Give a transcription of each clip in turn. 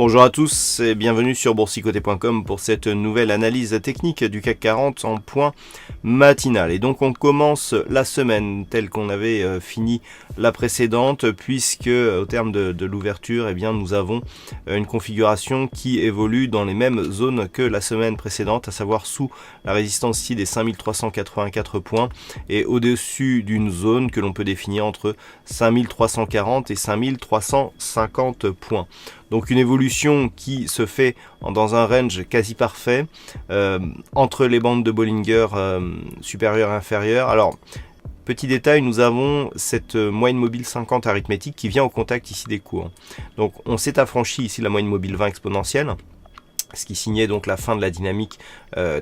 Bonjour à tous et bienvenue sur boursicoté.com pour cette nouvelle analyse technique du CAC 40 en point matinal. Et donc on commence la semaine telle qu'on avait fini la précédente, puisque au terme de l'ouverture, eh bien, nous avons une configuration qui évolue dans les mêmes zones que la semaine précédente, à savoir sous la résistance ici des 5384 points et au-dessus d'une zone que l'on peut définir entre 5340 et 5350 points. Donc une évolution qui se fait dans un range quasi parfait entre les bandes de Bollinger supérieures et inférieures. Alors, petit détail, nous avons cette moyenne mobile 50 arithmétique qui vient au contact ici des cours. Donc on s'est affranchi ici de la moyenne mobile 20 exponentielle, ce qui signait donc la fin de la dynamique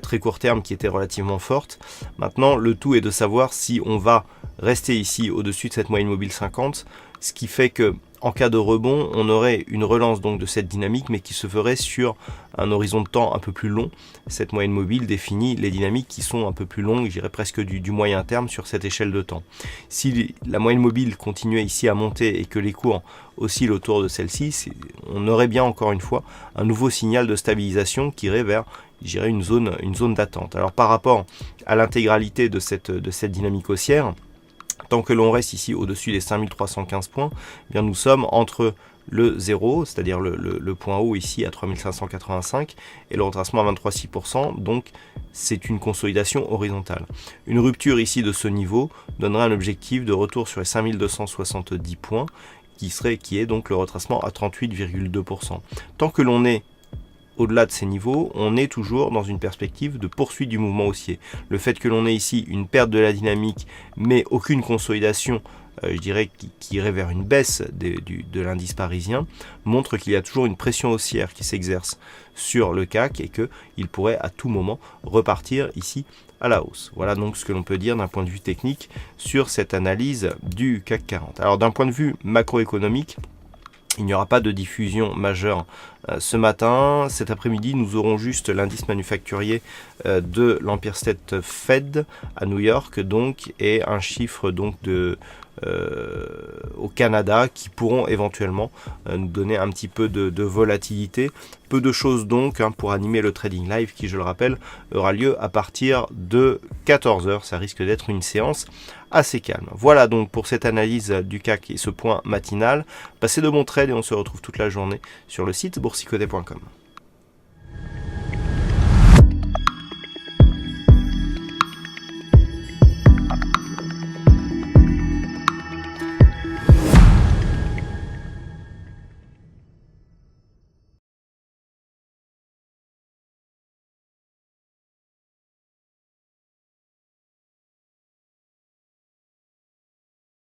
très court terme qui était relativement forte. Maintenant, le tout est de savoir si on va rester ici au-dessus de cette moyenne mobile 50, ce qui fait que en cas de rebond, on aurait une relance donc de cette dynamique, mais qui se ferait sur un horizon de temps un peu plus long. Cette moyenne mobile définit les dynamiques qui sont un peu plus longues, je dirais presque du moyen terme sur cette échelle de temps. Si la moyenne mobile continuait ici à monter et que les cours oscillent autour de celle-ci, on aurait bien encore une fois un nouveau signal de stabilisation qui irait vers, je dirais, une zone d'attente. Alors par rapport à l'intégralité de cette dynamique haussière, tant que l'on reste ici au-dessus des 5315 points, eh bien nous sommes entre le 0, c'est-à-dire le point haut ici à 3585, et le retracement à 23,6%, donc c'est une consolidation horizontale. Une rupture ici de ce niveau donnerait un objectif de retour sur les 5270 points, qui est donc le retracement à 38,2%. Tant que l'on est au-delà de ces niveaux, on est toujours dans une perspective de poursuite du mouvement haussier. Le fait que l'on ait ici une perte de la dynamique, mais aucune consolidation, je dirais, qui irait vers une baisse de l'indice parisien, montre qu'il y a toujours une pression haussière qui s'exerce sur le CAC et qu'il pourrait à tout moment repartir ici à la hausse. Voilà donc ce que l'on peut dire d'un point de vue technique sur cette analyse du CAC 40. Alors d'un point de vue macroéconomique, il n'y aura pas de diffusion majeure ce matin. Cet après-midi, nous aurons juste l'indice manufacturier de l'Empire State Fed à New York, donc, et un chiffre donc au Canada qui pourront éventuellement nous donner un petit peu de volatilité. Peu de choses donc pour animer le trading live qui, je le rappelle, aura lieu à partir de 14h. Ça risque d'être une séance assez calme. Voilà donc pour cette analyse du CAC et ce point matinal. Passez de bons trades et on se retrouve toute la journée sur le site boursicoté.com.